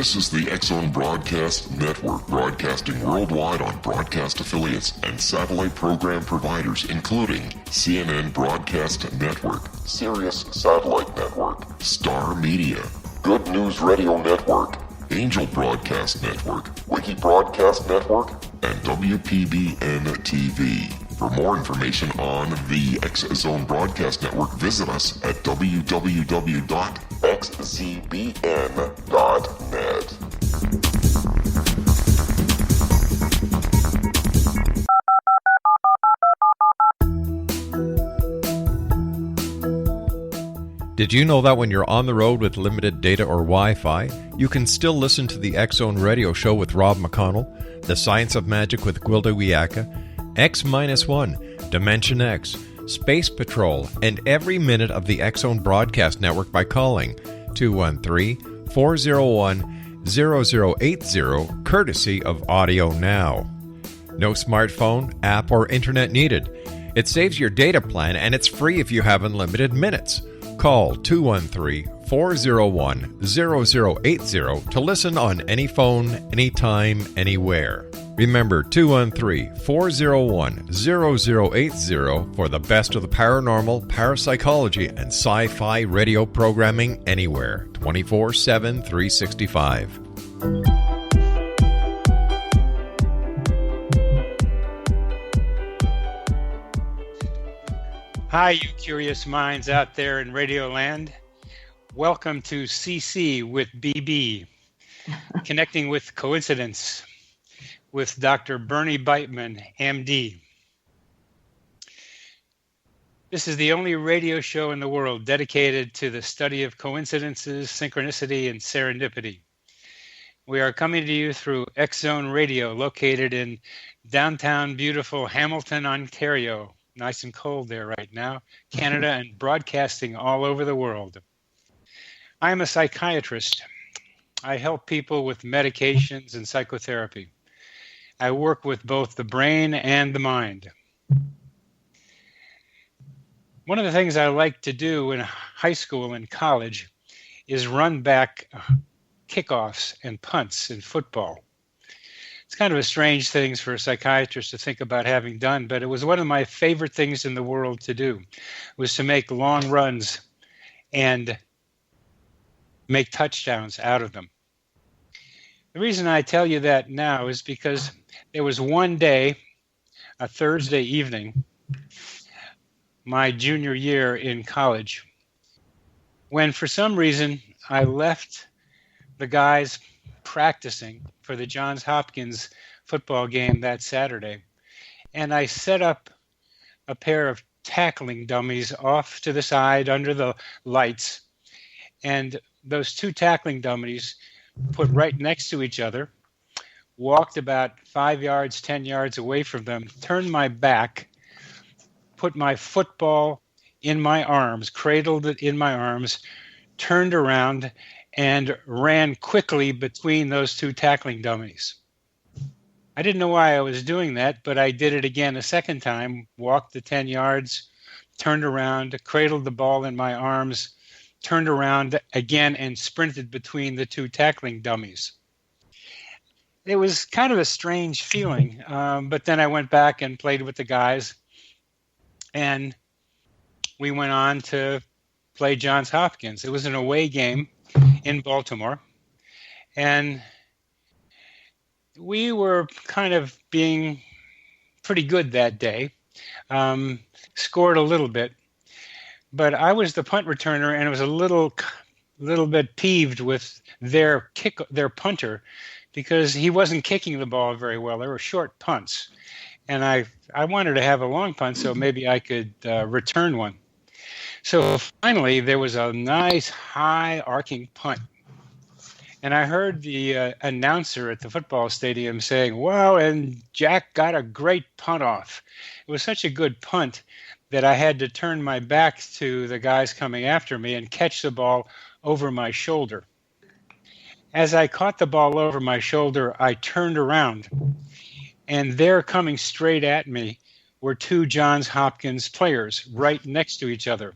This is the X-Zone Broadcast Network, broadcasting worldwide on broadcast affiliates and satellite program providers, including CNN Broadcast Network, Sirius Satellite Network, Star Media, Good News Radio Network, Angel Broadcast Network, Wiki Broadcast Network, and WPBN TV. For more information on the X-Zone Broadcast Network, visit us at www.xzbn.net. Did you know that when you're on the road with limited data or Wi-Fi, you can still listen to the X-Zone Radio Show with Rob McConnell, The Science of Magic with Gwilda Wiyaka, X-1, Dimension X, Space Patrol, and every minute of the X-Zone Broadcast Network by calling 213-401-0080, courtesy of Audio Now. No smartphone, app, or internet needed. It saves your data plan, and it's free if you have unlimited minutes. Call 213-401-0080 to listen on any phone, anytime, anywhere. Remember, 213-401-0080 for the best of the paranormal, parapsychology, and sci-fi radio programming anywhere, 24/7, 365. Hi, you curious minds out there in Radio Land. Welcome to CC with BB, Connecting with Coincidence, with Dr. Bernie Beitman, MD. This is the only radio show in the world dedicated to the study of coincidences, synchronicity, and serendipity. We are coming to you through X-Zone Radio, located in downtown beautiful Hamilton, Ontario. Nice and cold there right now, Canada, and broadcasting all over the world. I am a psychiatrist. I help people with medications and psychotherapy. I work with both the brain and the mind. One of the things I like to do in high school and college is run back kickoffs and punts in football. It's kind of a strange thing for a psychiatrist to think about having done, but it was one of my favorite things in the world to do, was to make long runs and make touchdowns out of them. The reason I tell you that now is because there was one day, a Thursday evening, my junior year in college, when for some reason I left the guys practicing for the Johns Hopkins football game that Saturday, and I set up a pair of tackling dummies off to the side under the lights, and those two tackling dummies put right next to each other, walked about 5 yards, 10 yards away from them, turned my back, put my football in my arms, cradled it in my arms, turned around, and ran quickly between those two tackling dummies. I didn't know why I was doing that, but I did it again a second time, walked the 10 yards, turned around, cradled the ball in my arms, turned around again, and sprinted between the two tackling dummies. It was kind of a strange feeling, but then I went back and played with the guys, and we went on to play Johns Hopkins. It was an away game in Baltimore, and we were kind of being pretty good that day, scored a little bit, but I was the punt returner, and I was a little bit peeved with their punter, because he wasn't kicking the ball very well. They were short punts, and I wanted to have a long punt, so maybe I could return one. So finally, there was a nice high arcing punt. And I heard the announcer at the football stadium saying, "Wow, and Jack got a great punt off." It was such a good punt that I had to turn my back to the guys coming after me and catch the ball over my shoulder. As I caught the ball over my shoulder, I turned around, and there coming straight at me were two Johns Hopkins players right next to each other.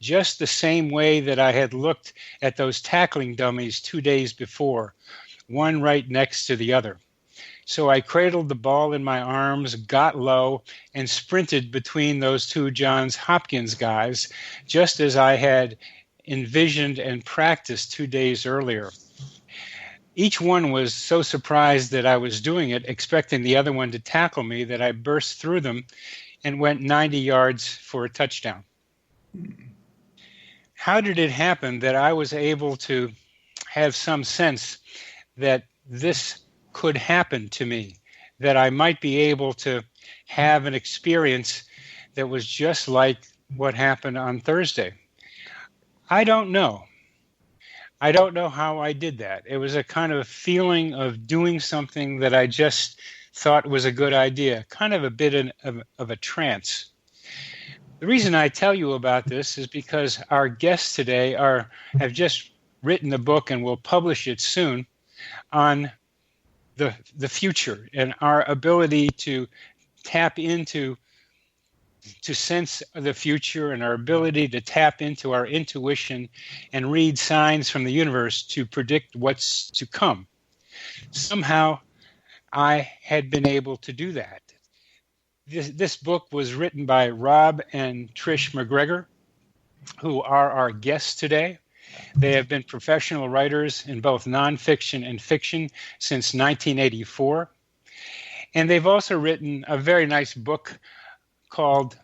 just the same way that I had looked at those tackling dummies 2 days before, one right next to the other. So I cradled the ball in my arms, got low, and sprinted between those two Johns Hopkins guys, just as I had envisioned and practiced 2 days earlier. Each one was so surprised that I was doing it, expecting the other one to tackle me, that I burst through them and went 90 yards for a touchdown. How did it happen that I was able to have some sense that this could happen to me, that I might be able to have an experience that was just like what happened on Thursday? I don't know. I don't know how I did that. It was a kind of feeling of doing something that I just thought was a good idea, kind of a bit of a trance. The reason I tell you about this is because our guests today have just written a book and will publish it soon on the future and our ability to tap into, to sense the future, and our ability to tap into our intuition and read signs from the universe to predict what's to come. Somehow I had been able to do that. This book was written by Rob and Trish MacGregor, who are our guests today. They have been professional writers in both nonfiction and fiction since 1984. And they've also written a very nice book called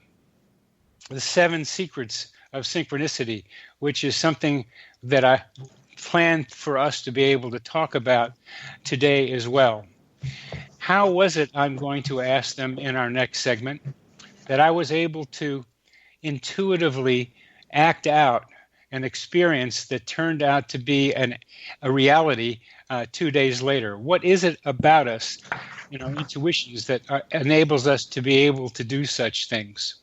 The 7 Secrets of Synchronicity, which is something that I planned for us to be able to talk about today as well. How was it, I'm going to ask them in our next segment, that I was able to intuitively act out an experience that turned out to be a reality 2 days later? What is it about us, intuitions, that enables us to be able to do such things?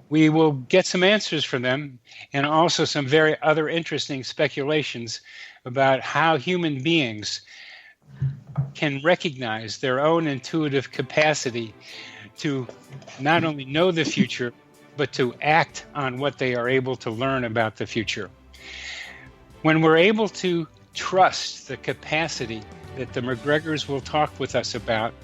We will get some answers from them, and also some very other interesting speculations about how human beings can recognize their own intuitive capacity to not only know the future, but to act on what they are able to learn about the future. When we're able to trust the capacity that the MacGregors will talk with us about,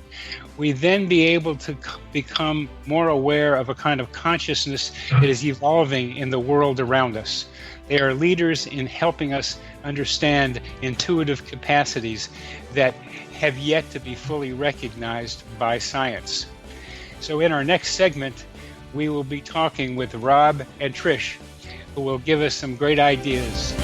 we then be able to become more aware of a kind of consciousness that is evolving in the world around us. They are leaders in helping us understand intuitive capacities that have yet to be fully recognized by science. So in our next segment, we will be talking with Rob and Trish, who will give us some great ideas.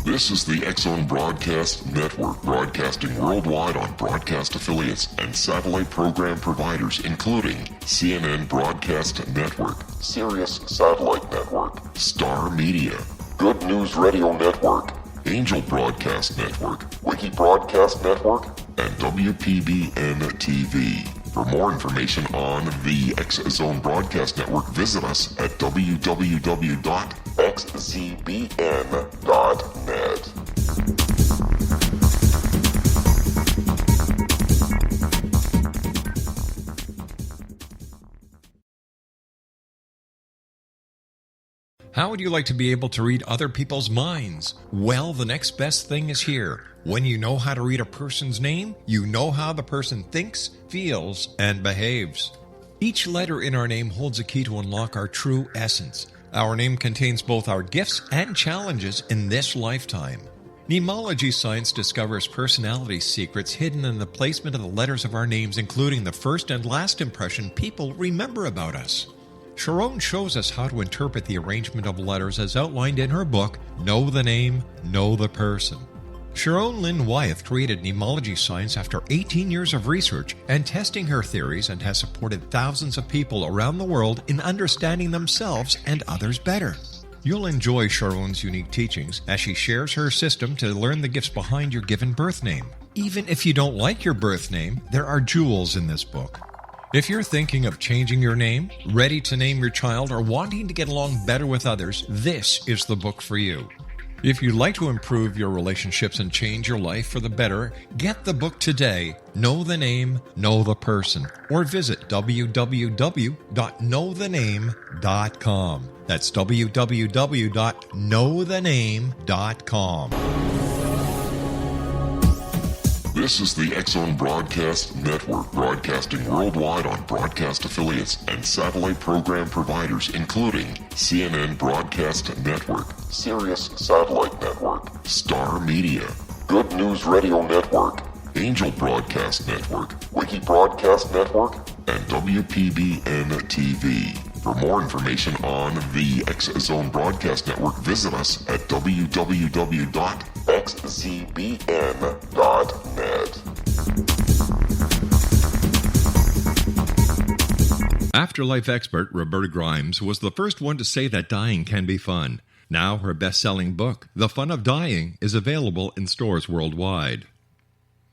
This is the X-Zone Broadcast Network, broadcasting worldwide on broadcast affiliates and satellite program providers, including CNN Broadcast Network, Sirius Satellite Network, Star Media, Good News Radio Network, Angel Broadcast Network, Wiki Broadcast Network, and WPBN TV. For more information on the X-Zone Broadcast Network, visit us at www.xzbn.net. How would you like to be able to read other people's minds? Well, the next best thing is here. When you know how to read a person's name, you know how the person thinks, feels, and behaves. Each letter in our name holds a key to unlock our true essence. Our name contains both our gifts and challenges in this lifetime. Mnemology science discovers personality secrets hidden in the placement of the letters of our names, including the first and last impression people remember about us. Sharon shows us how to interpret the arrangement of letters as outlined in her book, Know the Name, Know the Person. Sharon Lynn Wyeth created mnemology science after 18 years of research and testing her theories, and has supported thousands of people around the world in understanding themselves and others better. You'll enjoy Sharon's unique teachings as she shares her system to learn the gifts behind your given birth name. Even if you don't like your birth name, there are jewels in this book. If you're thinking of changing your name, ready to name your child, or wanting to get along better with others, this is the book for you. If you'd like to improve your relationships and change your life for the better, get the book today, Know the Name, Know the Person, or visit www.knowthename.com. That's www.knowthename.com. This is the X-Zone Broadcast Network, broadcasting worldwide on broadcast affiliates and satellite program providers, including CNN Broadcast Network, Sirius Satellite Network, Star Media, Good News Radio Network, Angel Broadcast Network, Wiki Broadcast Network, and WPBN TV. For more information on the X-Zone Broadcast Network, visit us at www.xzbn.net. Afterlife expert Roberta Grimes was the first one to say that dying can be fun. Now her best-selling book, The Fun of Dying, is available in stores worldwide.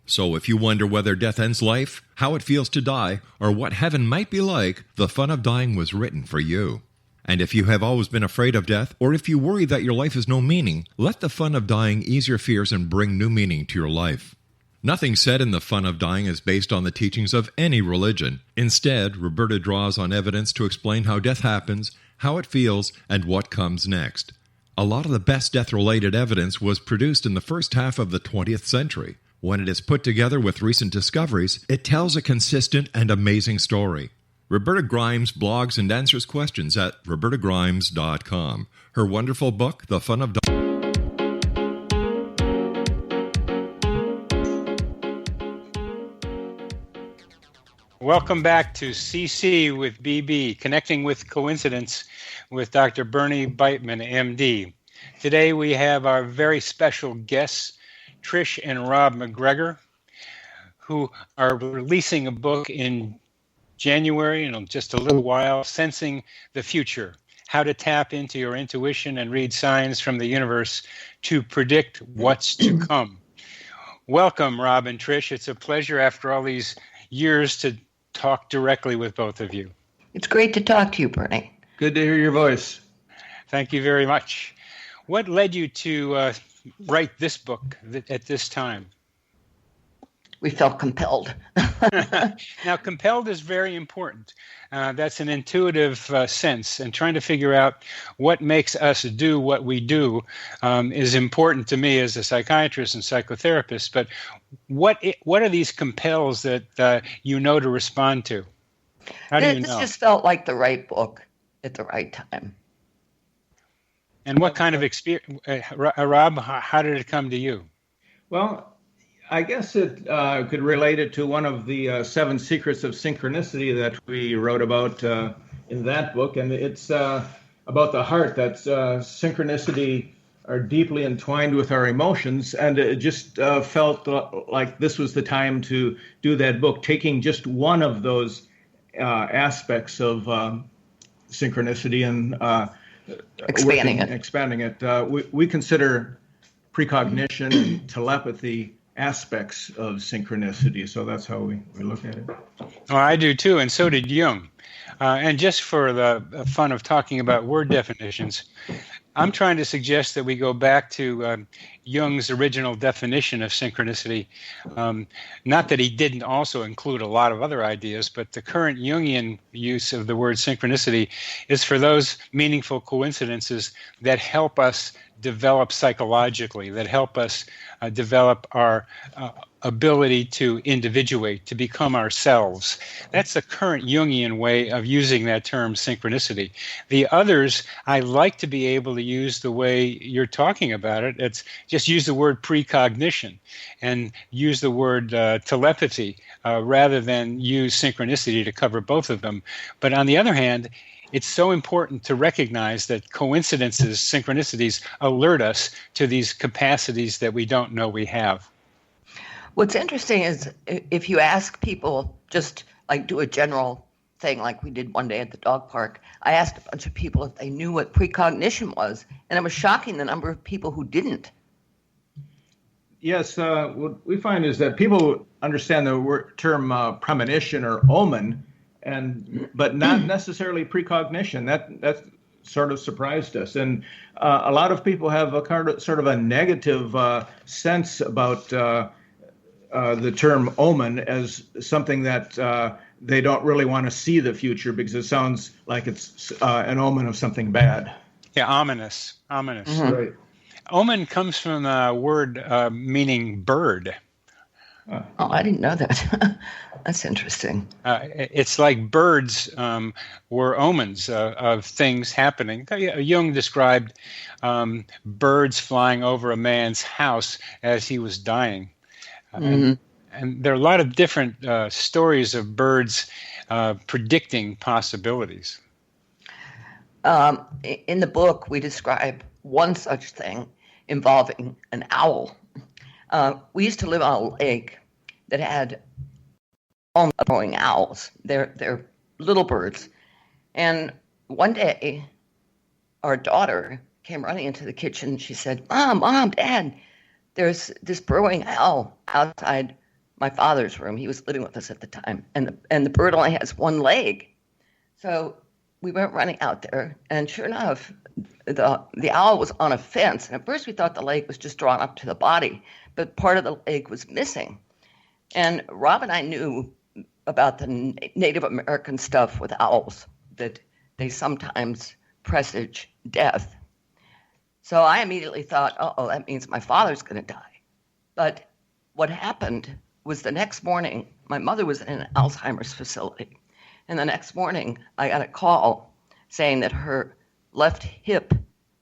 So if you wonder whether death ends life, how it feels to die, or what heaven might be like, The Fun of Dying was written for you. And if you have always been afraid of death, or if you worry that your life has no meaning, let The Fun of Dying ease your fears and bring new meaning to your life. Nothing said in The Fun of Dying is based on the teachings of any religion. Instead, Roberta draws on evidence to explain how death happens, how it feels, and what comes next. A lot of the best death-related evidence was produced in the first half of the 20th century. When it is put together with recent discoveries, it tells a consistent and amazing story. Roberta Grimes blogs and answers questions at robertagrimes.com. Her wonderful book, The Fun of Dying. Welcome back to CC with BB, Connecting with Coincidence with Dr. Bernie Beitman, MD. Today we have our very special guests, Trish and Rob MacGregor, who are releasing a book in January, in just a little while, Sensing the Future, How to Tap into Your Intuition and Read Signs from the Universe to Predict What's to Come. Welcome, Rob and Trish. It's a pleasure after all these years to talk directly with both of you. It's great to talk to you, Bernie. Good to hear your voice. Thank you very much. What led you to write this book at this time? We felt compelled. Now, compelled is very important. That's an intuitive sense, and trying to figure out what makes us do what we do is important to me as a psychiatrist and psychotherapist. But what are these compels that you know to respond to? How do you know? This just felt like the right book at the right time. And what kind of experience, Rob, how did it come to you? Well, I guess it could relate it to one of the 7 secrets of synchronicity that we wrote about in that book. And it's about the heart, that synchronicity are deeply entwined with our emotions. And it just felt like this was the time to do that book, taking just one of those aspects of synchronicity and expanding it. We consider precognition and telepathy aspects of synchronicity, so that's how we look at it. Oh, I do too, and so did Jung. And just for the fun of talking about word definitions, I'm trying to suggest that we go back to Jung's original definition of synchronicity. Not that he didn't also include a lot of other ideas, but the current Jungian use of the word synchronicity is for those meaningful coincidences that help us develop psychologically, that help us develop our ability to individuate, to become ourselves. That's the current Jungian way of using that term synchronicity. The others, I like to be able to use the way you're talking about it. It's just use the word precognition and use the word telepathy rather than use synchronicity to cover both of them. But on the other hand, it's so important to recognize that coincidences, synchronicities, alert us to these capacities that we don't know we have. What's interesting is if you ask people, just like do a general thing like we did one day at the dog park, I asked a bunch of people if they knew what precognition was, and it was shocking the number of people who didn't. Yes, what we find is that people understand the term premonition or omen, but not necessarily precognition. That's sort of surprised us. And a lot of people have sort of a negative sense about the term omen as something that they don't really want to see the future because it sounds like it's an omen of something bad. Yeah, ominous. Mm-hmm. Right. Omen comes from a word meaning bird. Oh, I didn't know that. That's interesting. It's like birds were omens of things happening. Jung described birds flying over a man's house as he was dying. And there are a lot of different stories of birds predicting possibilities. In the book, we describe one such thing involving an owl. We used to live on a lake that had growing owls. They're little birds. And one day, our daughter came running into the kitchen. She said, Mom, Dad, there's this burrowing owl outside my father's room. He was living with us at the time. And the bird only has one leg. So we went running out there, and sure enough, the owl was on a fence. And at first we thought the leg was just drawn up to the body, but part of the leg was missing. And Rob and I knew about the Native American stuff with owls, that they sometimes presage death. So I immediately thought, that means my father's going to die. But what happened was the next morning, my mother was in an Alzheimer's facility. And the next morning, I got a call saying that her left hip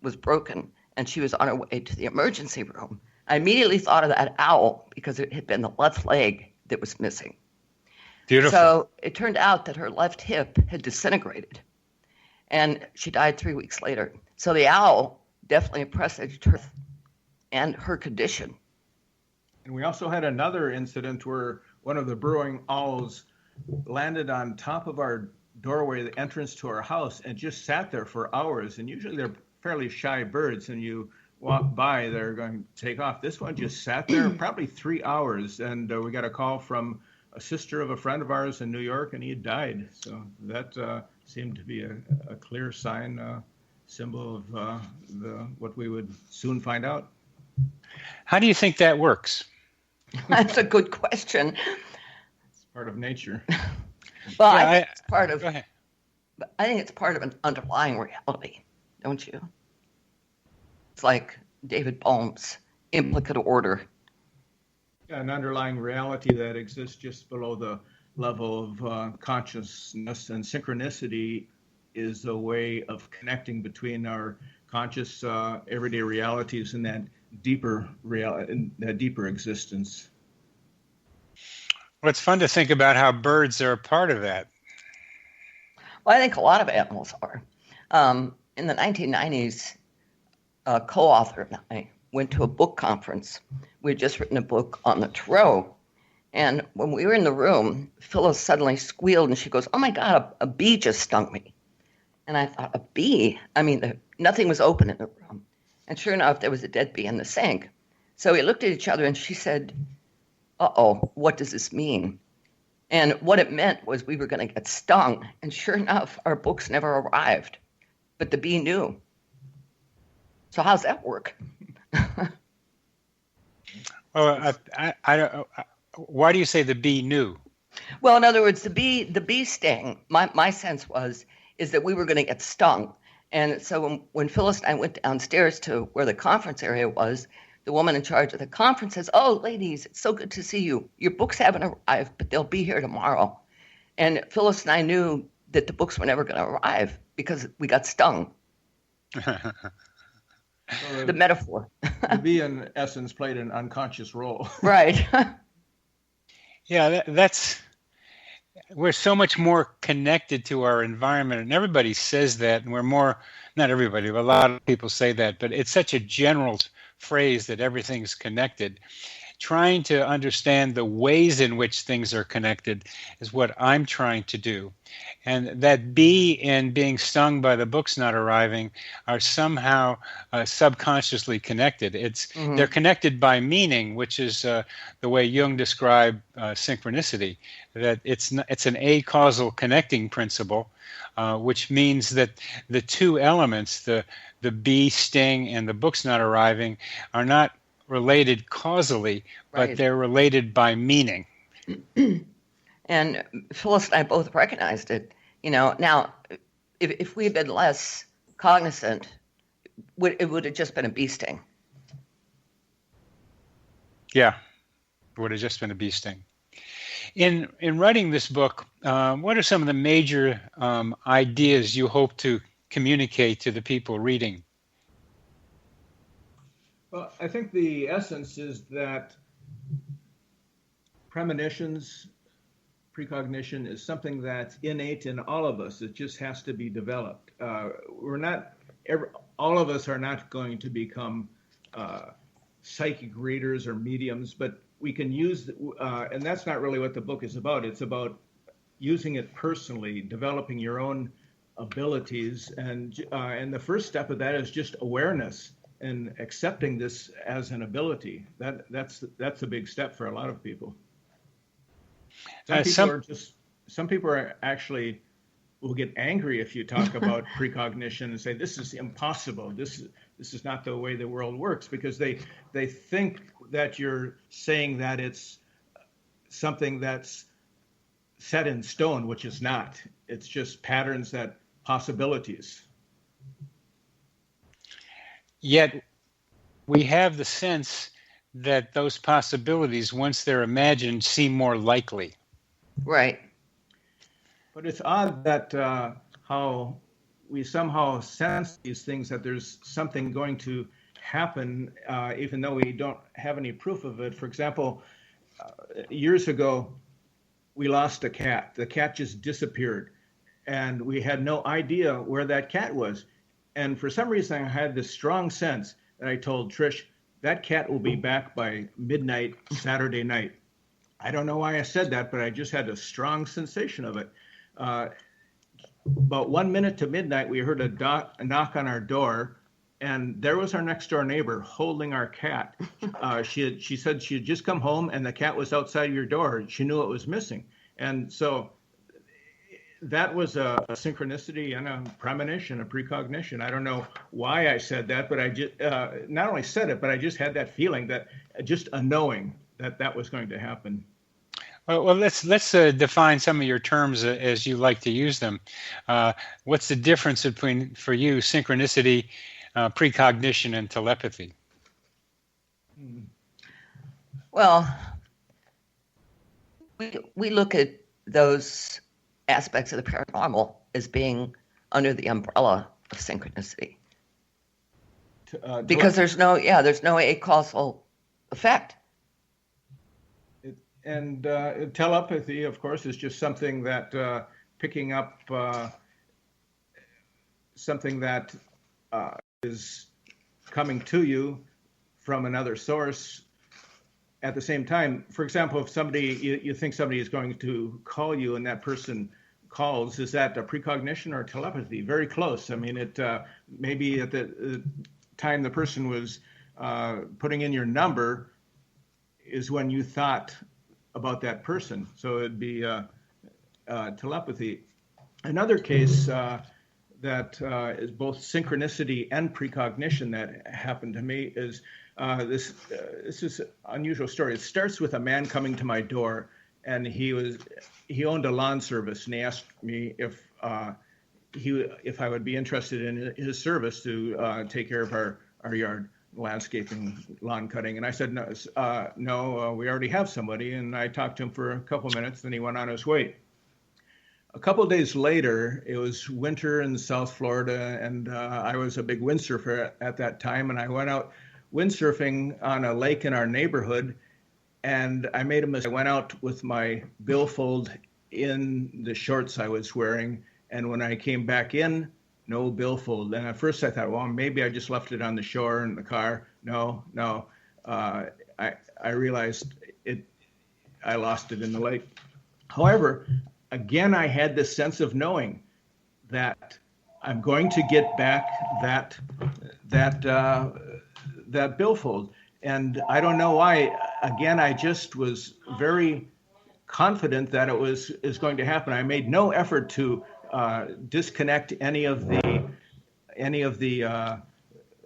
was broken and she was on her way to the emergency room. I immediately thought of that owl because it had been the left leg that was missing. Beautiful. So it turned out that her left hip had disintegrated and she died 3 weeks later. So the owl definitely presaged her and her condition. And we also had another incident where one of the burrowing owls landed on top of our doorway, the entrance to our house, and just sat there for hours. And usually they're fairly shy birds, and you walk by, they're going to take off. This one just sat there probably 3 hours, and we got a call from a sister of a friend of ours in New York, and he had died. So that seemed to be a clear sign, symbol of what we would soon find out. How do you think that works? That's a good question. Part of nature. Well, yeah, I think it's part of. Go ahead. I think it's part of an underlying reality, don't you? It's like David Bohm's implicate order. Yeah, an underlying reality that exists just below the level of consciousness, and synchronicity is a way of connecting between our conscious everyday realities and that deeper reality, that deeper existence. Well, it's fun to think about how birds are a part of that. Well, I think a lot of animals are. In the 1990s, a co-author and I went to a book conference. We had just written a book on the tarot. And when we were in the room, Phyllis suddenly squealed and she goes, "Oh my God, a bee just stung me." And I thought, a bee? I mean, nothing was open in the room. And sure enough, there was a dead bee in the sink. So we looked at each other and she said, "Uh-oh, what does this mean?" And what it meant was we were going to get stung. And sure enough, our books never arrived. But the bee knew. So how's that work? Well, I don't. Why do you say the bee knew? Well, in other words, the bee sting. My sense is that we were going to get stung. And so when Phyllis and I went downstairs to where the conference area was, the woman in charge of the conference says, "Oh, ladies, it's so good to see you. Your books haven't arrived, but they'll be here tomorrow." And Phyllis and I knew that the books were never going to arrive because we got stung. So the metaphor. The bee, in essence, played an unconscious role. Right. Yeah, we're so much more connected to our environment, and everybody says that, and we're more, not everybody, but a lot of people say that, but it's such a general phrase that everything's connected. trying to understand the ways in which things are connected is what I'm trying to do. And that B and being stung by the books not arriving are somehow subconsciously connected. They're connected by meaning, which is the way Jung described synchronicity, that it's an acausal connecting principle, which means that the two elements, the bee sting and the books not arriving, are not related causally, but they're related by meaning. And Phyllis and I both recognized it. Now, if we had been less cognizant, it would have just been a bee sting. Yeah, it would have just been a bee sting. In writing this book, what are some of the major ideas you hope to communicate to the people reading? Well, I think the essence is that premonitions, precognition is something that's innate in all of us. It just has to be developed. All of us are not going to become psychic readers or mediums, but we can use, and that's not really what the book is about. It's about using it personally, developing your own abilities, and the first step of that is just awareness and accepting this as an ability. That's a big step for a lot of people. Some people are actually will get angry if you talk about precognition and say this is impossible. This is not the way the world works, because they think that you're saying that it's something that's set in stone, which is not. It's just patterns, that possibilities. Yet we have the sense that those possibilities, once they're imagined, seem more likely. Right. But it's odd that how we somehow sense these things, that there's something going to happen, even though we don't have any proof of it. For example, years ago, we lost a cat. The cat just disappeared, and we had no idea where that cat was. And for some reason, I had this strong sense, and I told Trish, that cat will be back by midnight Saturday night. I don't know why I said that, but I just had a strong sensation of it. About 1 minute to midnight, we heard a knock on our door, and there was our next door neighbor holding our cat. She said she had just come home, and the cat was outside your door. She knew it was missing. And so that was a synchronicity and a premonition, a precognition. I don't know why I said that, but I just not only said it, but I just had that feeling, that just a knowing that was going to happen. Well, let's define some of your terms as you like to use them. What's the difference between, for you, synchronicity, precognition, and telepathy? Well, we look at those aspects of the paranormal as being under the umbrella of synchronicity, because there's no acausal effect. And telepathy, of course, is just something that picking up something that is coming to you from another source at the same time. For example, if somebody, you think somebody is going to call you and that person calls, is that a precognition or telepathy? Very close. I mean, it maybe at the time the person was putting in your number is when you thought about that person. So it'd be telepathy. Another case that is both synchronicity and precognition that happened to me is this is an unusual story. It starts with a man coming to my door, and he owned a lawn service, and he asked me if I would be interested in his service to take care of our yard, landscaping, lawn cutting. And I said, no, we already have somebody. And I talked to him for a couple minutes, then he went on his way. A couple days later, it was winter in South Florida, and I was a big windsurfer at that time, and I went out windsurfing on a lake in our neighborhood, and I made a mistake. I went out with my billfold in the shorts I was wearing, and when I came back in, no billfold. And at first I thought, well, maybe I just left it on the shore in the car. No. I realized I lost it in the lake. However, again, I had this sense of knowing that I'm going to get back that billfold. And I don't know why. Again, I just was very confident that is going to happen. I made no effort to disconnect any of the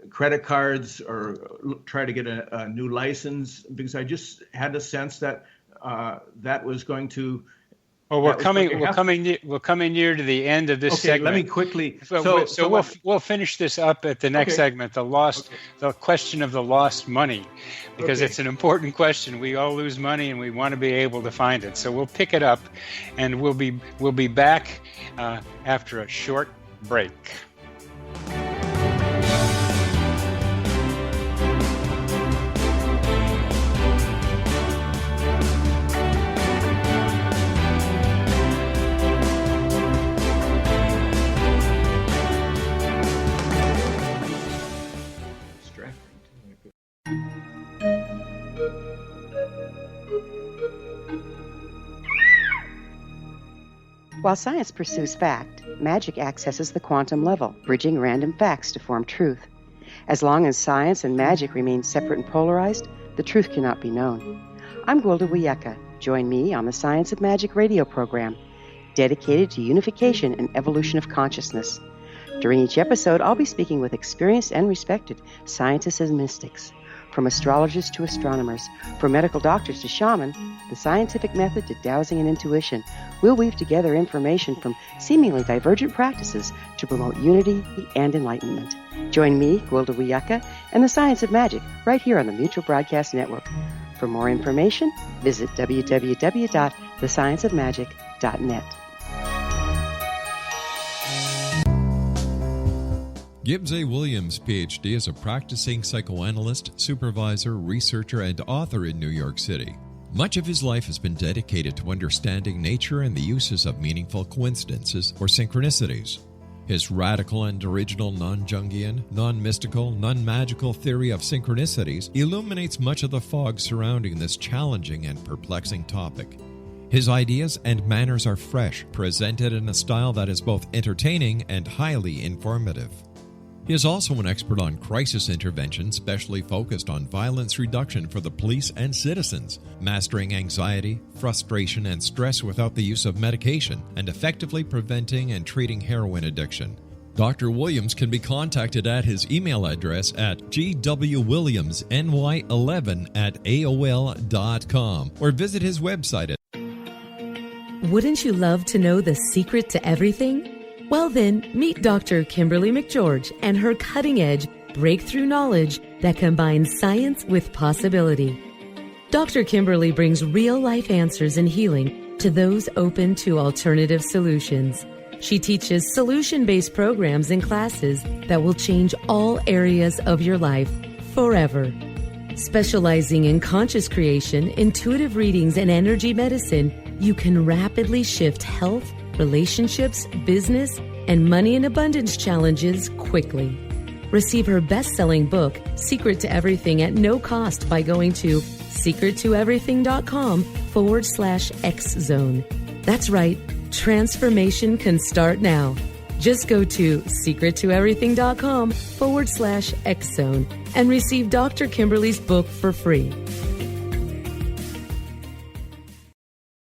credit cards or try to get a new license, because I just had a sense that that was going to. Well, we're coming near to the end of this segment. Let me quickly. So we'll finish this up at the next segment. The question of the lost money, because it's an important question. We all lose money, and we want to be able to find it. So we'll pick it up, and we'll be back after a short break. While science pursues fact, magic accesses the quantum level, bridging random facts to form truth. As long as science and magic remain separate and polarized, the truth cannot be known. I'm Gwilda Wiyaka. Join me on the Science of Magic radio program, dedicated to unification and evolution of consciousness. During each episode, I'll be speaking with experienced and respected scientists and mystics. From astrologers to astronomers, from medical doctors to shaman, the scientific method to dowsing and intuition, we'll weave together information from seemingly divergent practices to promote unity and enlightenment. Join me, Gwilda Wiyaka, and the Science of Magic right here on the Mutual Broadcast Network. For more information, visit www.thescienceofmagic.net. Gibbs A. Williams, Ph.D., is a practicing psychoanalyst, supervisor, researcher, and author in New York City. Much of his life has been dedicated to understanding nature and the uses of meaningful coincidences or synchronicities. His radical and original non-Jungian, non-mystical, non-magical theory of synchronicities illuminates much of the fog surrounding this challenging and perplexing topic. His ideas and manners are fresh, presented in a style that is both entertaining and highly informative. He is also an expert on crisis intervention, specially focused on violence reduction for the police and citizens, mastering anxiety, frustration, and stress without the use of medication, and effectively preventing and treating heroin addiction. Dr. Williams can be contacted at his email address at gwwilliamsny11@aol.com or visit his website at. Wouldn't you love to know the secret to everything? Well then, meet Dr. Kimberly McGeorge and her cutting-edge breakthrough knowledge that combines science with possibility. Dr. Kimberly brings real-life answers and healing to those open to alternative solutions. She teaches solution-based programs and classes that will change all areas of your life forever. Specializing in conscious creation, intuitive readings, and energy medicine, you can rapidly shift health, relationships, business, and money and abundance challenges quickly. Receive her best-selling book, Secret to Everything, at no cost by going to secrettoeverything.com/X-Zone. That's right, transformation can start now. Just go to secrettoeverything.com/X-Zone and receive Dr. Kimberly's book for free.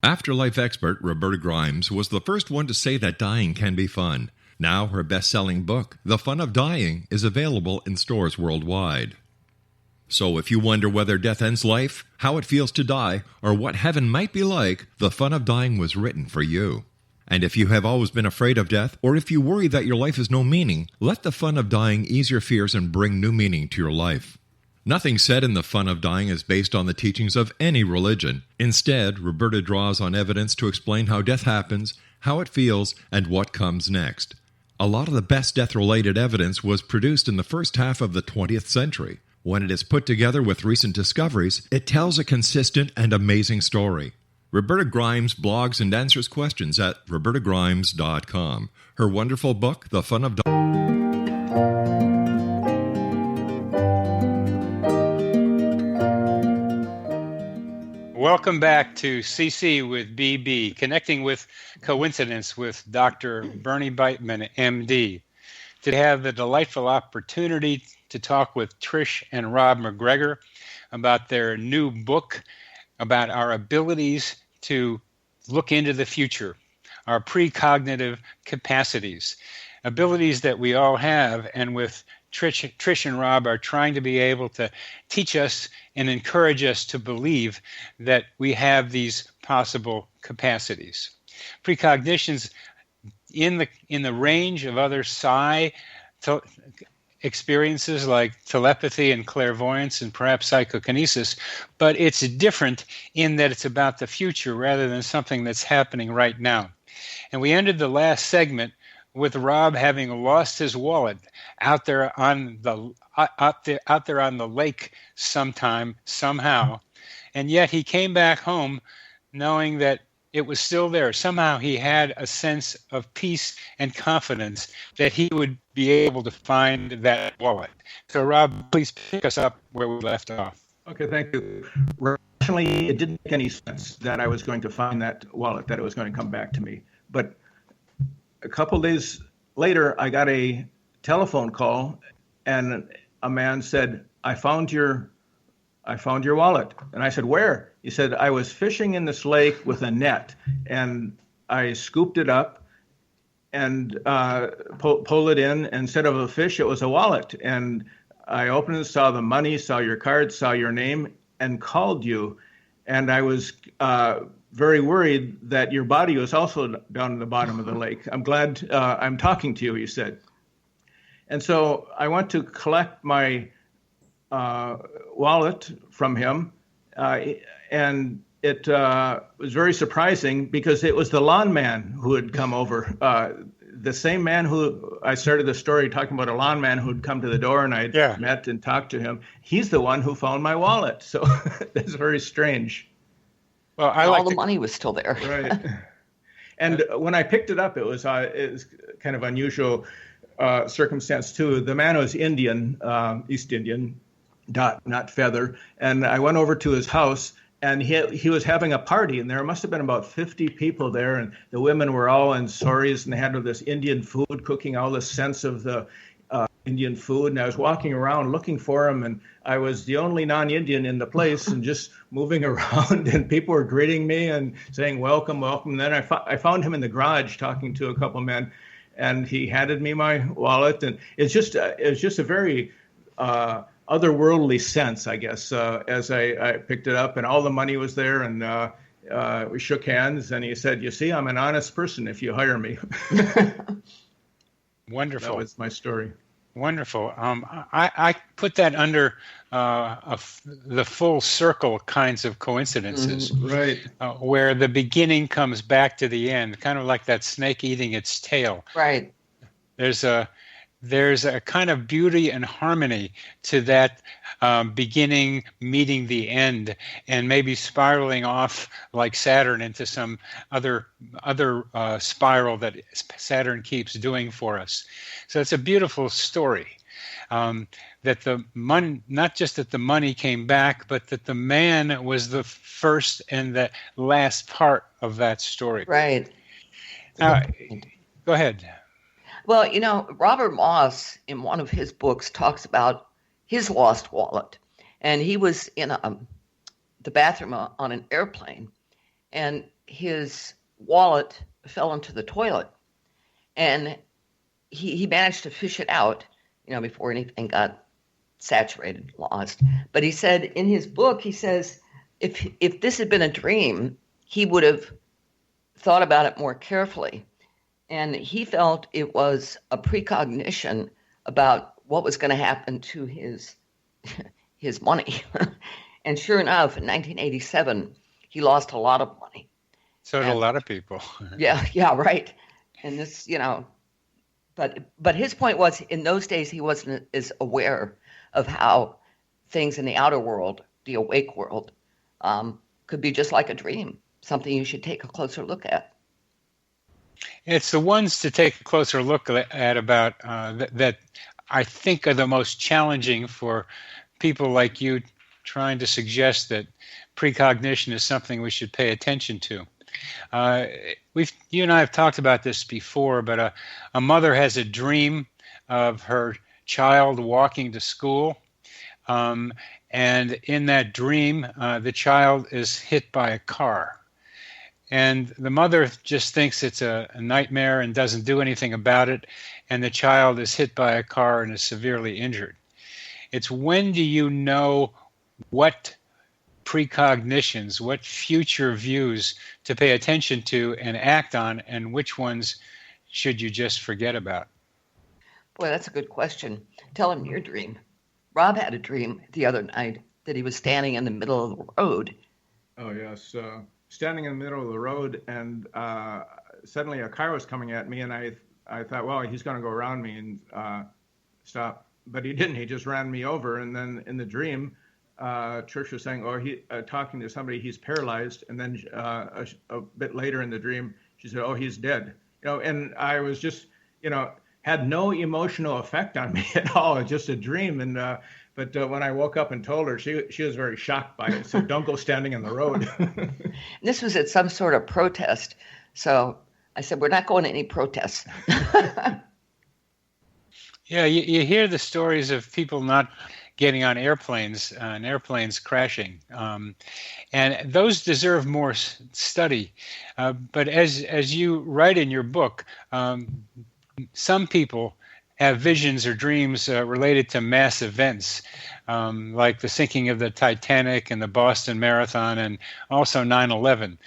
Afterlife expert Roberta Grimes was the first one to say that dying can be fun. Now her best-selling book, The Fun of Dying, is available in stores worldwide. So if you wonder whether death ends life, how it feels to die, or what heaven might be like, The Fun of Dying was written for you. And if you have always been afraid of death, or if you worry that your life has no meaning, let The Fun of Dying ease your fears and bring new meaning to your life. Nothing said in The Fun of Dying is based on the teachings of any religion. Instead, Roberta draws on evidence to explain how death happens, how it feels, and what comes next. A lot of the best death-related evidence was produced in the first half of the 20th century. When it is put together with recent discoveries, it tells a consistent and amazing story. Roberta Grimes blogs and answers questions at robertagrimes.com. Her wonderful book, The Fun of Dying. Welcome back to CC with BB, Connecting with Coincidence with Dr. Bernie Beitman, MD. To have the delightful opportunity to talk with Trish and Rob MacGregor about their new book about our abilities to look into the future, our precognitive capacities, abilities that we all have, and with Trish and Rob are trying to be able to teach us and encourage us to believe that we have these possible capacities. Precognitions in the range of other psi experiences like telepathy and clairvoyance and perhaps psychokinesis, but it's different in that it's about the future rather than something that's happening right now. And we ended the last segment with Rob having lost his wallet out there on the lake somehow, and yet he came back home knowing that it was still there. Somehow he had a sense of peace and confidence that he would be able to find that wallet. So Rob, please pick us up where we left off. Okay, thank you. Rationally, it didn't make any sense that I was going to find that wallet, that it was going to come back to me. But a couple days later, I got a telephone call, and a man said, I found your wallet. And I said, where? He said, I was fishing in this lake with a net, and I scooped it up and pulled it in. Instead of a fish, it was a wallet. And I opened it, saw the money, saw your card, saw your name, and called you. And I was very worried that your body was also down in the bottom of the lake. I'm glad I'm talking to you, he said. And so I went to collect my wallet from him, and it was very surprising because it was the lawn man who had come over. The same man who I started the story talking about, a lawn man who had come to the door, and I met and talked to him. He's the one who found my wallet. So that's very strange. Well, all the money was still there. Right. And when I picked it up, it was kind of unusual circumstance too. The man was Indian, East Indian, not feather. And I went over to his house, and he was having a party, and there must have been about 50 people there, and the women were all in saris, and they had this Indian food cooking, all the scents of the Indian food. And I was walking around looking for him, and I was the only non-Indian in the place, and just moving around, and people were greeting me and saying, welcome, welcome. And then I found him in the garage talking to a couple men, and he handed me my wallet. And it's just a very otherworldly sense, I guess, as I picked it up, and all the money was there, and we shook hands, and he said, you see, I'm an honest person if you hire me. Wonderful. That was my story. Wonderful. I put that under the full circle kinds of coincidences, right? Where the beginning comes back to the end, kind of like that snake eating its tail. Right. There's a kind of beauty and harmony to that beginning meeting the end, and maybe spiraling off like Saturn into some other spiral that Saturn keeps doing for us. So it's a beautiful story. That the money, not just that the money came back, but that the man was the first and the last part of that story. Right. Go ahead. Well, Robert Moss, in one of his books, talks about his lost wallet. And he was in the bathroom on an airplane, and his wallet fell into the toilet. And he managed to fish it out, before anything got saturated, lost. But he said in his book, he says, if this had been a dream, he would have thought about it more carefully. And he felt it was a precognition about what was going to happen to his money. And sure enough, in 1987, he lost a lot of money. So did a lot of people. Yeah, right. And this, but his point was, in those days, he wasn't as aware of how things in the outer world, the awake world, could be just like a dream, something you should take a closer look at. It's the ones to take a closer look at about that I think are the most challenging for people like you, trying to suggest that precognition is something we should pay attention to. You and I have talked about this before, but a mother has a dream of her child walking to school, and in that dream, the child is hit by a car. And the mother just thinks it's a nightmare and doesn't do anything about it, and the child is hit by a car and is severely injured. It's when do you know what precognitions, what future views to pay attention to and act on, and which ones should you just forget about? Boy, that's a good question. Tell him your dream. Rob had a dream the other night that he was standing in the middle of the road. Oh, yes. Standing in the middle of the road, and suddenly a car was coming at me, and I thought, well, he's going to go around me and stop. But he didn't. He just ran me over. And then in the dream, Trish was saying, talking to somebody, he's paralyzed. And then a bit later in the dream, she said, oh, he's dead. And I was just, had no emotional effect on me at all. It's just a dream. And but when I woke up and told her, she was very shocked by it. So don't go standing in the road. This was at some sort of protest. So I said, we're not going to any protests. Yeah, you hear the stories of people not getting on airplanes and airplanes crashing, and those deserve more study. But as you write in your book, some people have visions or dreams related to mass events, like the sinking of the Titanic and the Boston Marathon, and also 9/11.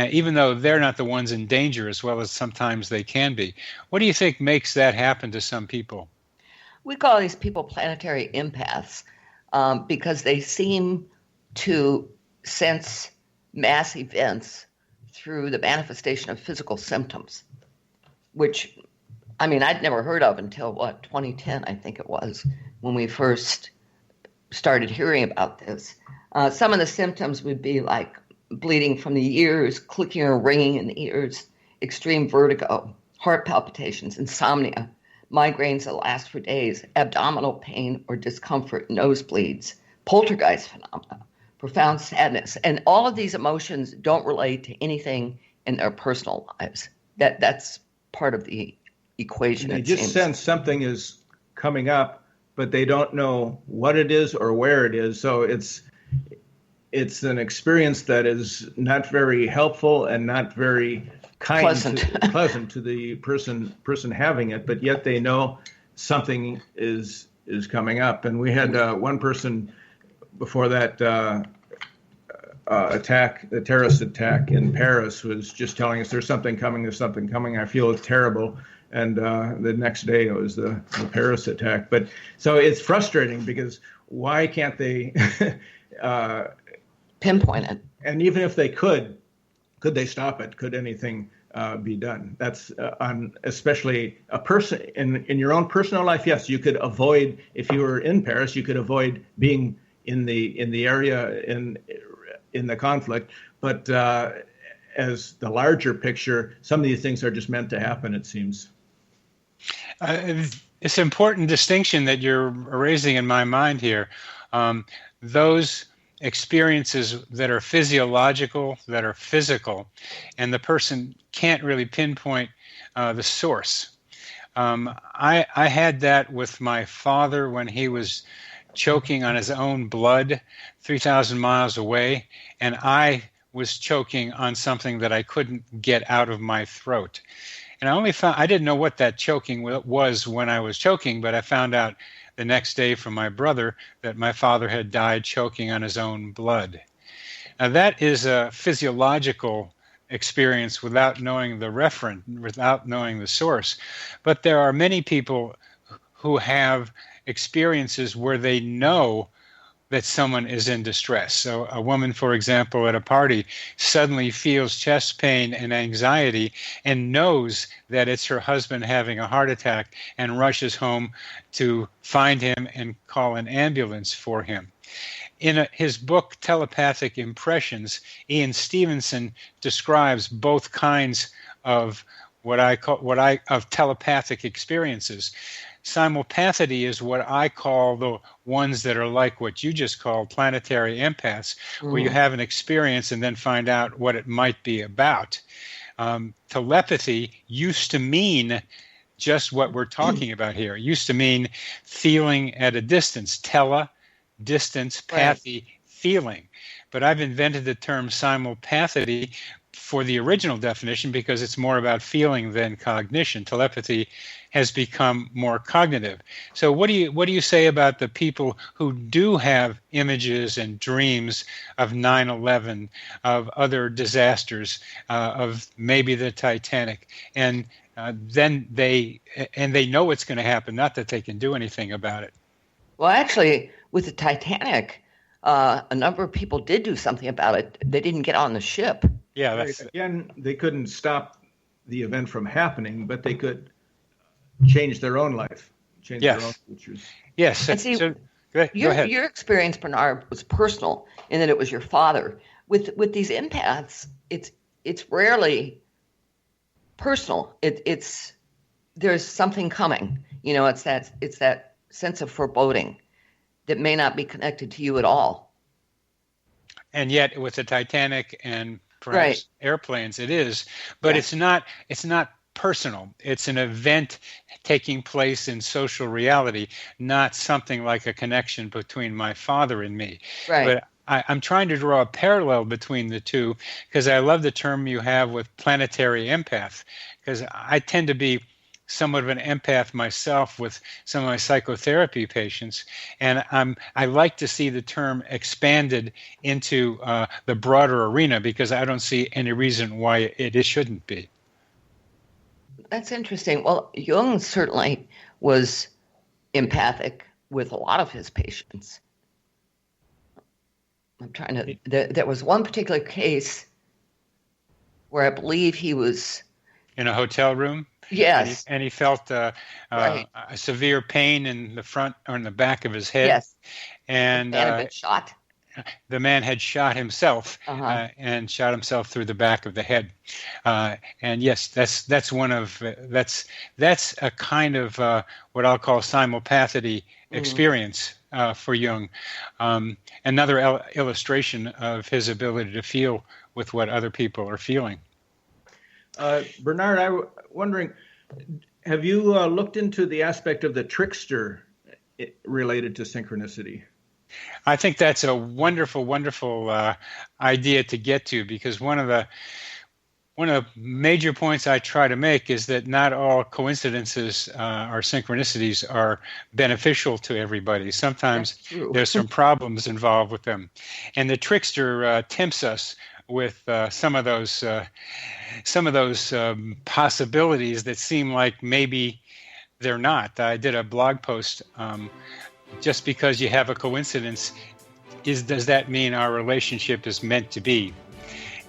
Even though they're not the ones in danger, as well as sometimes they can be. What do you think makes that happen to some people? We call these people planetary empaths because they seem to sense mass events through the manifestation of physical symptoms, which, I'd never heard of until, 2010, I think it was, when we first started hearing about this. Some of the symptoms would be like bleeding from the ears, clicking or ringing in the ears, extreme vertigo, heart palpitations, insomnia, migraines that last for days, abdominal pain or discomfort, nosebleeds, poltergeist phenomena, profound sadness. And all of these emotions don't relate to anything in their personal lives. That's part of the equation. They just sense something is coming up, but they don't know what it is or where it is. So it's an experience that is not very helpful and not very pleasant to the person having it, but yet they know something is coming up. And we had one person before that the terrorist attack in Paris, was just telling us there's something coming, I feel terrible. And the next day it was the Paris attack. But so it's frustrating because why can't they pinpoint it? And even if they could they stop it? Could anything be done? That's on especially a person in your own personal life. Yes, you could avoid, if you were in Paris, you could avoid being in the area in the conflict. But as the larger picture, some of these things are just meant to happen, it seems. It's an important distinction that you're raising in my mind here. Those experiences that are physiological, that are physical, and the person can't really pinpoint the source. I had that with my father when he was choking on his own blood 3,000 miles away, and I was choking on something that I couldn't get out of my throat. And I didn't know what that choking was when I was choking, but I found out the next day from my brother that my father had died choking on his own blood. Now that is a physiological experience without knowing the referent, without knowing the source. But there are many people who have experiences where they know that someone is in distress. So a woman, for example, at a party suddenly feels chest pain and anxiety and knows that it's her husband having a heart attack and rushes home to find him and call an ambulance for him. In his book, Telepathic Impressions, Ian Stevenson describes both kinds of of telepathic experiences. Simulpathity is what I call the ones that are like what you just called planetary empaths, where you have an experience and then find out what it might be about. Telepathy used to mean just what we're talking about here. It used to mean feeling at a distance. Distance, pathy, feeling. But I've invented the term simulpathity for the original definition because it's more about feeling than cognition. Telepathy has become more cognitive. So what do you say about the people who do have images and dreams of 9/11, of other disasters, of maybe the Titanic, and then they know it's going to happen, not that they can do anything about it? Well, actually, with the Titanic, a number of people did do something about it. They didn't get on the ship. Yeah, again, they couldn't stop the event from happening, but they could change their own life, change their own futures. Yes. And see, go ahead. Your experience, Bernard, was personal in that it was your father. With these empaths, it's rarely personal. There's something coming. You know, it's that sense of foreboding that may not be connected to you at all. And yet, with the Titanic and perhaps airplanes, it is. But it's not personal. It's an event taking place in social reality, not something like a connection between my father and me. Right. But I'm trying to draw a parallel between the two because I love the term you have with planetary empath, because I tend to be somewhat of an empath myself with some of my psychotherapy patients, and I like to see the term expanded into the broader arena because I don't see any reason why it shouldn't be. That's interesting. Well, Jung certainly was empathic with a lot of his patients. I'm trying to. There was one particular case where I believe he was in a hotel room. Yes, and he felt a severe pain in the front or in the back of his head. Yes, and had been shot. The man had shot himself and shot himself through the back of the head. And yes, that's one of that's a kind of what I'll call simulpathity experience for Jung. Another illustration of his ability to feel with what other people are feeling. Bernard, I'm wondering, have you looked into the aspect of the trickster related to synchronicity? I think that's a wonderful, wonderful idea to get to, because one of the major points I try to make is that not all coincidences or synchronicities are beneficial to everybody. Sometimes there's some problems involved with them, and the trickster tempts us with some of those possibilities that seem like maybe they're not. I did a blog post. Just because you have a coincidence, does that mean our relationship is meant to be?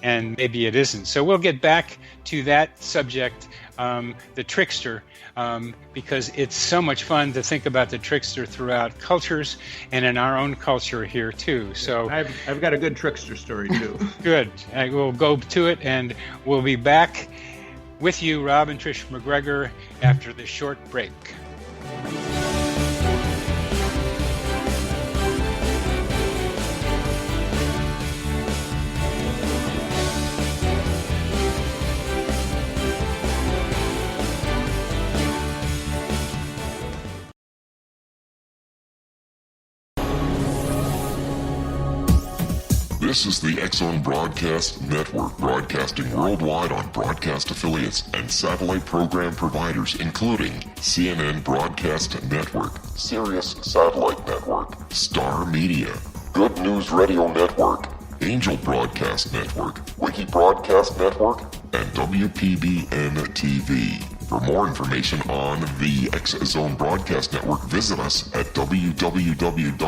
And maybe it isn't. So we'll get back to that subject, the trickster, because it's so much fun to think about the trickster throughout cultures and in our own culture here too. So I've got a good trickster story too. Good. We'll go to it, and we'll be back with you, Rob and Trish MacGregor, after this short break. This is the X-Zone Broadcast Network, broadcasting worldwide on broadcast affiliates and satellite program providers, including CNN Broadcast Network, Sirius Satellite Network, Star Media, Good News Radio Network, Angel Broadcast Network, Wiki Broadcast Network, and WPBN TV. For more information on the X-Zone Broadcast Network, visit us at www.xzbn.net.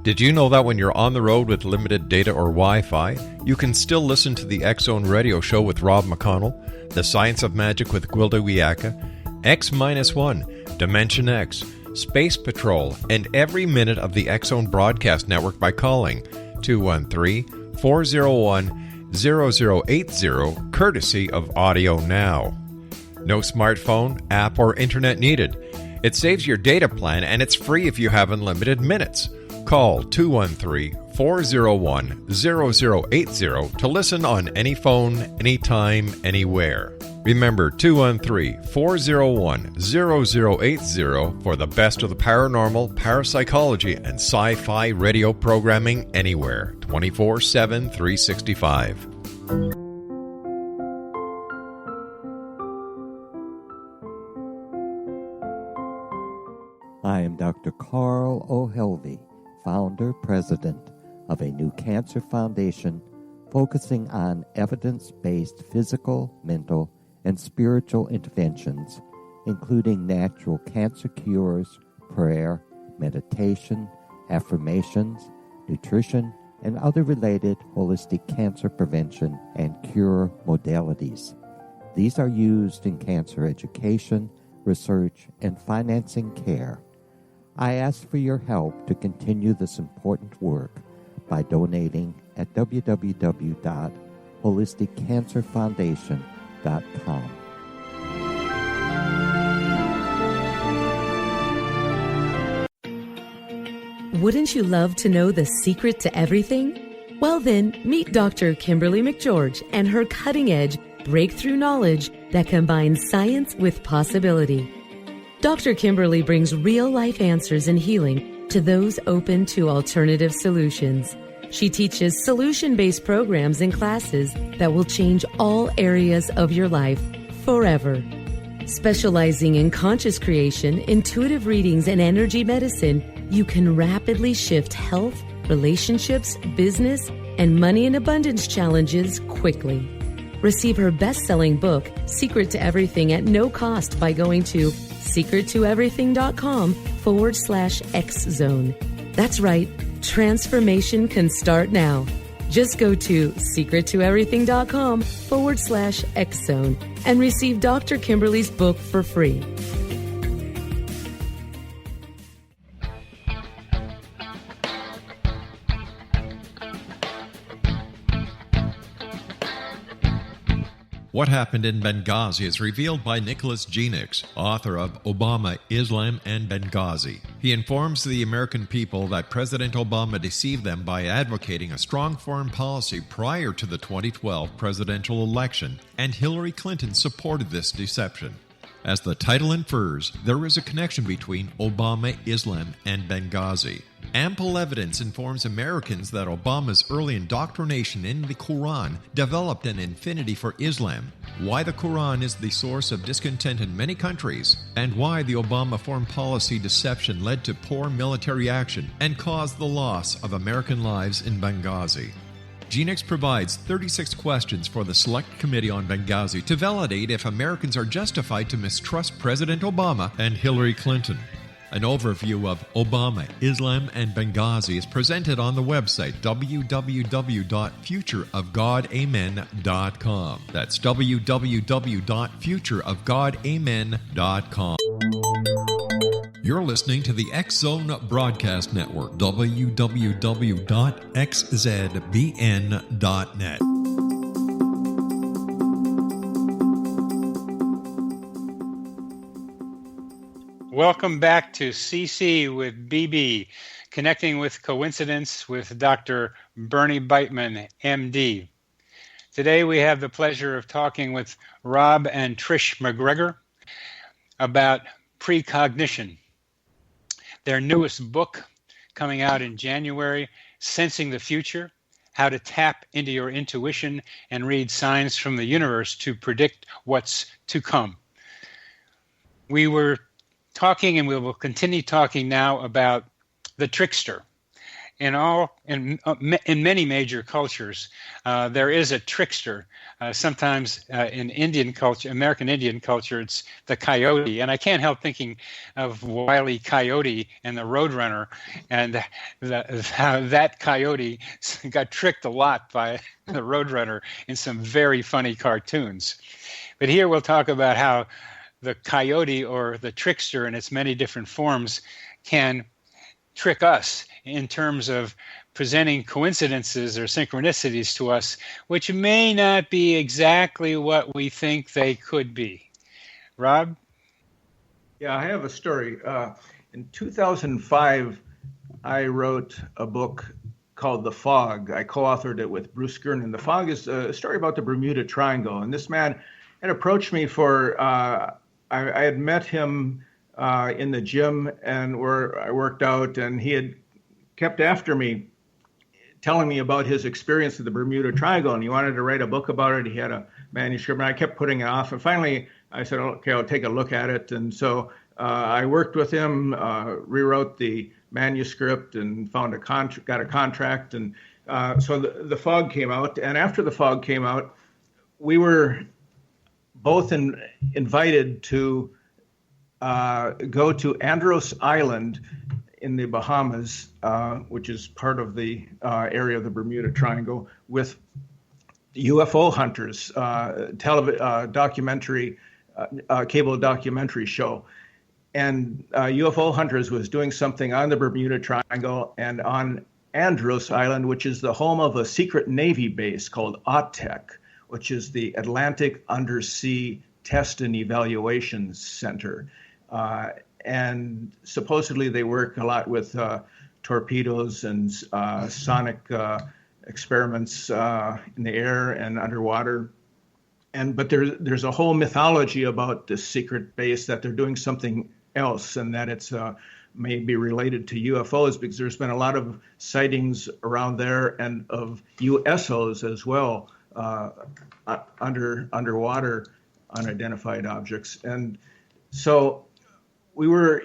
Did you know that when you're on the road with limited data or Wi-Fi, you can still listen to the X-Zone Radio Show with Rob McConnell, The Science of Magic with Gwilda Wiyaka, X-1, Dimension X, Space Patrol, and every minute of the X-Zone Broadcast Network by calling 213-401-0080, courtesy of Audio Now. No smartphone, app, or internet needed. It saves your data plan, and it's free if you have unlimited minutes. Call 213-401-0080 to listen on any phone, anytime, anywhere. Remember, 213-401-0080 for the best of the paranormal, parapsychology, and sci-fi radio programming anywhere, 24/7, 365. I am Dr. Carl O'Helvey, founder, president of a new cancer foundation focusing on evidence-based physical, mental, and spiritual interventions, including natural cancer cures, prayer, meditation, affirmations, nutrition, and other related holistic cancer prevention and cure modalities. These are used in cancer education, research, and financing care. I ask for your help to continue this important work by donating at www.holisticcancerfoundation.com. Wouldn't you love to know the secret to everything? Well then, meet Dr. Kimberly McGeorge and her cutting-edge breakthrough knowledge that combines science with possibility. Dr. Kimberly brings real-life answers and healing to those open to alternative solutions. She teaches solution-based programs and classes that will change all areas of your life forever. Specializing in conscious creation, intuitive readings, and energy medicine, you can rapidly shift health, relationships, business, and money and abundance challenges quickly. Receive her best-selling book, Secret to Everything, at no cost by going to secrettoeverything.com/X-Zone. That's right, transformation can start now. Just go to secrettoeverything.com/X-Zone and receive Dr. Kimberly's book for free. What Happened in Benghazi is revealed by Nicholas Genix, author of Obama, Islam, and Benghazi. He informs the American people that President Obama deceived them by advocating a strong foreign policy prior to the 2012 presidential election, and Hillary Clinton supported this deception. As the title infers, there is a connection between Obama, Islam, and Benghazi. Ample evidence informs Americans that Obama's early indoctrination in the Quran developed an affinity for Islam, why the Quran is the source of discontent in many countries, and why the Obama foreign policy deception led to poor military action and caused the loss of American lives in Benghazi. Genix provides 36 questions for the Select Committee on Benghazi to validate if Americans are justified to mistrust President Obama and Hillary Clinton. An overview of Obama, Islam, and Benghazi is presented on the website www.futureofgodamen.com. That's www.futureofgodamen.com. You're listening to the X-Zone Broadcast Network, www.xzbn.net. Welcome back to CC with BB, Connecting with Coincidence with Dr. Bernie Beitman, MD. Today we have the pleasure of talking with Rob and Trish MacGregor about precognition. Their newest book, coming out in January, Sensing the Future, How to Tap into Your Intuition and Read Signs from the Universe to Predict What's to Come. We were talking, and we will continue talking now, about the trickster. In many major cultures, there is a trickster. Sometimes in Indian culture, American Indian culture, it's the coyote. And I can't help thinking of Wile E. Coyote and the Roadrunner, and how that coyote got tricked a lot by the Roadrunner in some very funny cartoons. But here we'll talk about how the coyote or the trickster in its many different forms can trick us in terms of presenting coincidences or synchronicities to us, which may not be exactly what we think they could be. Rob? Yeah, I have a story. In 2005, I wrote a book called The Fog. I co-authored it with Bruce Gernon. The Fog is a story about the Bermuda Triangle. And this man had approached me for, I had met him in the gym and where I worked out, and he had kept after me, telling me about his experience of the Bermuda Triangle, and he wanted to write a book about it. He had a manuscript, and I kept putting it off. And finally, I said, okay, I'll take a look at it. And so I worked with him, rewrote the manuscript, and got a contract. And so the Fog came out. And after the Fog came out, we were both invited to go to Andros Island in the Bahamas, which is part of the area of the Bermuda Triangle, with UFO hunters, cable documentary show. And UFO Hunters was doing something on the Bermuda Triangle and on Andros Island, which is the home of a secret Navy base called AUTEC, which is the Atlantic Undersea Test and Evaluation Center. And supposedly they work a lot with torpedoes and sonic experiments in the air and underwater. But there's a whole mythology about this secret base, that they're doing something else, and that it's may be related to UFOs, because there's been a lot of sightings around there and of USOs as well, underwater unidentified objects. And so we were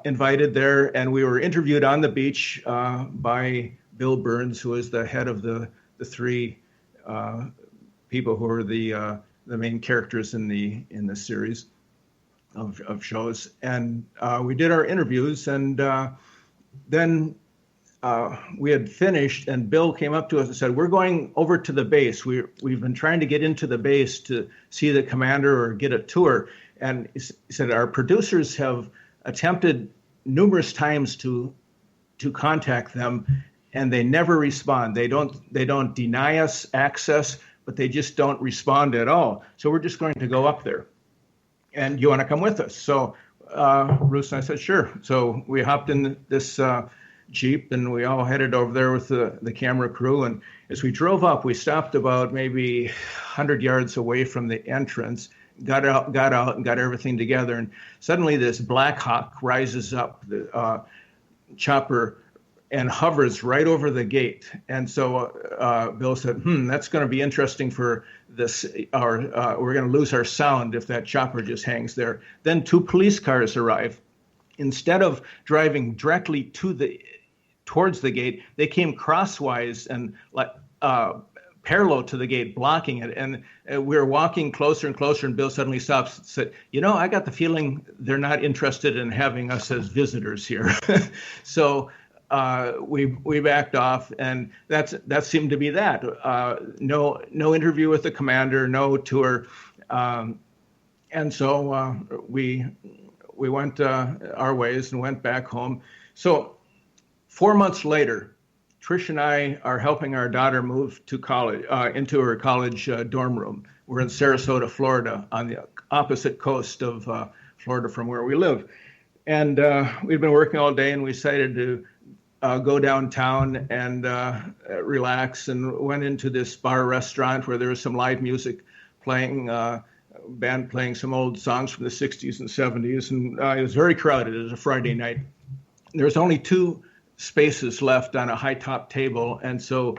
invited there, and we were interviewed on the beach by Bill Burns, who is the head of the three people who are the main characters in the series of shows. And we did our interviews, and then we had finished, and Bill came up to us and said, "We're going over to the base. We've been trying to get into the base to see the commander or get a tour." And he said, "Our producers have attempted numerous times to contact them, and they never respond. They don't deny us access, but they just don't respond at all. So we're just going to go up there. And you want to come with us?" So Bruce and I said, "Sure." So we hopped in this Jeep, and we all headed over there with the camera crew. And as we drove up, we stopped about maybe 100 yards away from the entrance, got out and got everything together. And suddenly this Black Hawk rises up, the chopper, and hovers right over the gate. And so Bill said, that's going to be interesting for this. We're going to lose our sound if that chopper just hangs there. Then 2 police cars arrive. Instead of driving directly towards the gate, they came crosswise and parallel to the gate, blocking it. And we were walking closer and closer, and Bill suddenly stops and said, "I got the feeling they're not interested in having us as visitors here." So we backed off, and that seemed to be that. No interview with the commander, no tour, and so we went our ways and went back home. So 4 months later, Trish and I are helping our daughter move to college, into her college dorm room. We're in Sarasota, Florida, on the opposite coast of Florida from where we live. And we'd been working all day, and we decided to go downtown and relax, and went into this bar restaurant where there was some live music playing, band playing some old songs from the 60s and 70s. And it was very crowded. It was a Friday night. There was only 2 spaces left on a high top table, and so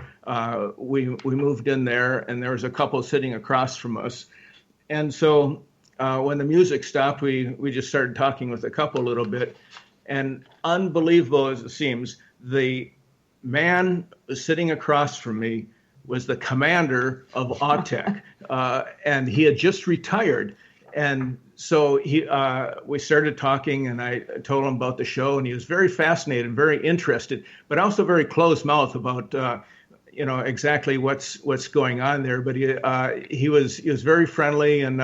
we moved in there, and there was a couple sitting across from us. And so when the music stopped, we just started talking with the couple a little bit. And unbelievable as it seems, the man sitting across from me was the commander of AUTEC, and he had just retired. And so we started talking, and I told him about the show, and he was very fascinated and very interested, but also very closed-mouthed about exactly what's going on there. But he was very friendly, and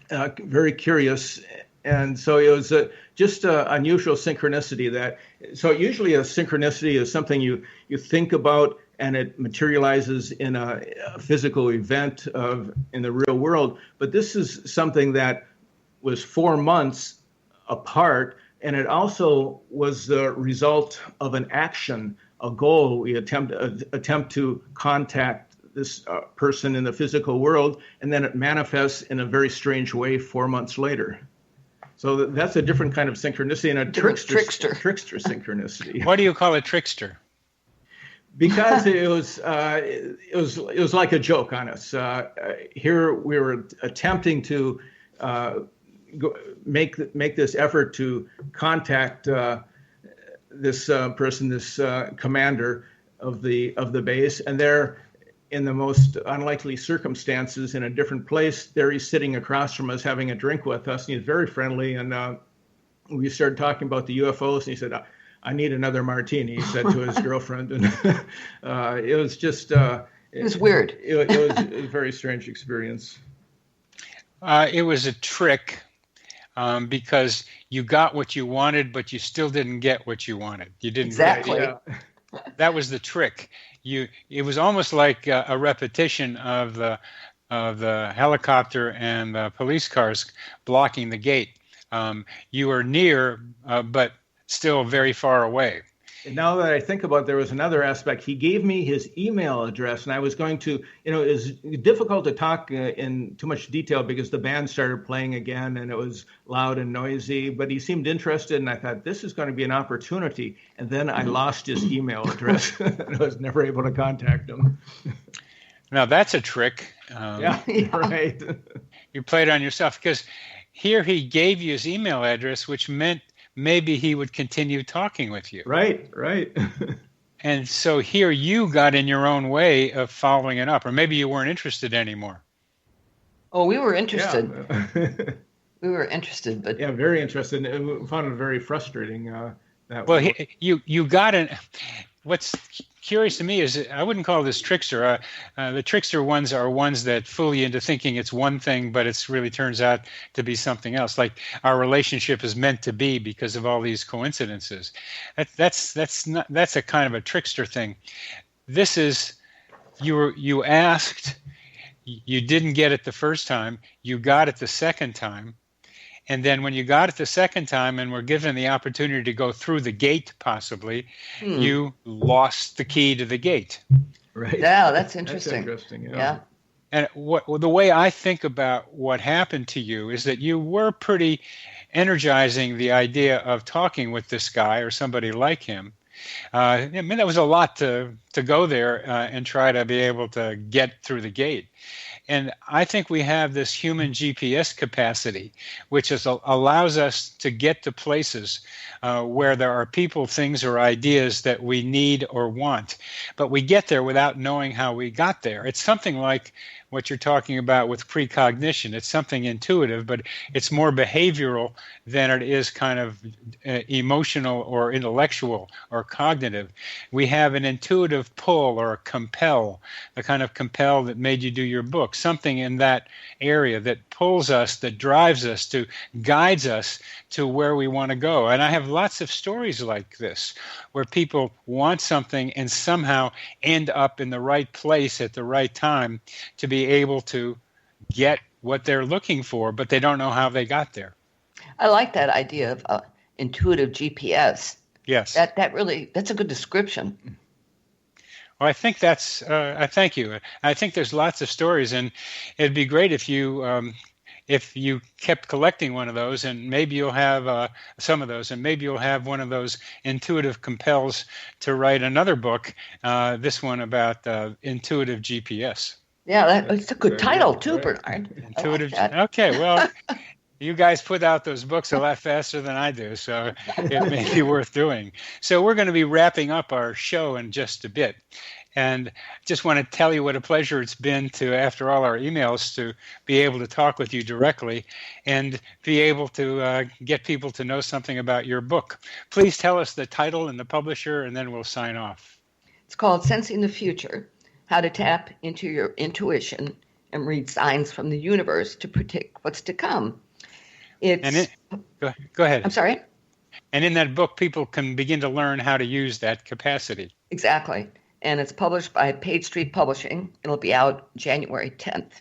very curious. And so it was just an unusual synchronicity so usually a synchronicity is something you think about and it materializes in a physical event in the real world. But this is something that was 4 months apart, and it also was the result of an action, a goal. We attempt to contact this person in the physical world, and then it manifests in a very strange way 4 months later. So that's a different kind of synchronicity and a trickster synchronicity. Why do you call it trickster? Because it was like a joke on us. Here we were attempting to make this effort to contact this person, this commander of the base, and they're in the most unlikely circumstances in a different place. There he's sitting across from us having a drink with us, and he's very friendly. And we started talking about the UFOs, and he said, "I need another martini," he said to his girlfriend. And it was just... it was weird. It was a very strange experience. It was a trick because you got what you wanted, but you still didn't get what you wanted. You didn't exactly. Get it. Yeah. That was the trick. It was almost like a repetition of the helicopter and the police cars blocking the gate. You were near, but still very far away. And now that I think about it, there was another aspect. He gave me his email address, and I was going to, it was difficult to talk in too much detail because the band started playing again and it was loud and noisy, but he seemed interested, and I thought, this is going to be an opportunity. And then I lost his email address and I was never able to contact him. Now that's a trick. Yeah, right. You played on yourself, because here he gave you his email address, which meant maybe he would continue talking with you. Right. And so here you got in your own way of following it up, or maybe you weren't interested anymore. Oh, we were interested. Yeah. We were interested, but... Yeah, very interested. And we found it very frustrating. You got in... What's curious to me is I wouldn't call this trickster. The trickster ones are ones that fool you into thinking it's one thing, but it really turns out to be something else. Like our relationship is meant to be because of all these coincidences. That's a kind of a trickster thing. This is you asked, you didn't get it the first time, you got it the second time. And then when you got it the second time and were given the opportunity to go through the gate, possibly, you lost the key to the gate. Right. Yeah, that's interesting. That's interesting, yeah. And the way I think about what happened to you is that you were pretty energizing the idea of talking with this guy or somebody like him. I mean, that was a lot to go there and try to be able to get through the gate. And I think we have this human GPS capacity, which allows us to get to places where there are people, things, or ideas that we need or want. But we get there without knowing how we got there. It's something like what you're talking about with precognition. It's something intuitive, but it's more behavioral than it is kind of emotional or intellectual or cognitive. We have an intuitive pull or a compel, the kind of compel that made you do your book, something in that area that pulls us, that drives us, to guides us to where we want to go. And I have lots of stories like this where people want something and somehow end up in the right place at the right time to be able to get what they're looking for, but they don't know how they got there. I like that idea of intuitive GPS. Yes. That's a good description. Well, I think that's, I thank you. I think there's lots of stories, and it'd be great if you kept collecting one of those, and maybe you'll have some of those, and maybe you'll have one of those intuitive compels to write another book, this one about intuitive GPS. Yeah, that's a good title too, Bernard. Intuitive. Okay, well, you guys put out those books a lot faster than I do, so it may be worth doing. So we're going to be wrapping up our show in just a bit. And just want to tell you what a pleasure it's been to, after all our emails, to be able to talk with you directly and be able to get people to know something about your book. Please tell us the title and the publisher, and then we'll sign off. It's called Sensing the Future, How to Tap into Your Intuition and read signs from the universe to predict what's to come. Go ahead. I'm sorry? And in that book, people can begin to learn how to use that capacity. Exactly. And it's published by Page Street Publishing. It'll be out January 10th.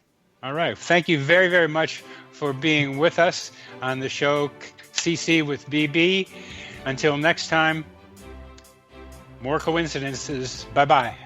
All right. Thank you very, very much for being with us on the show CC with BB. Until next time, more coincidences. Bye-bye.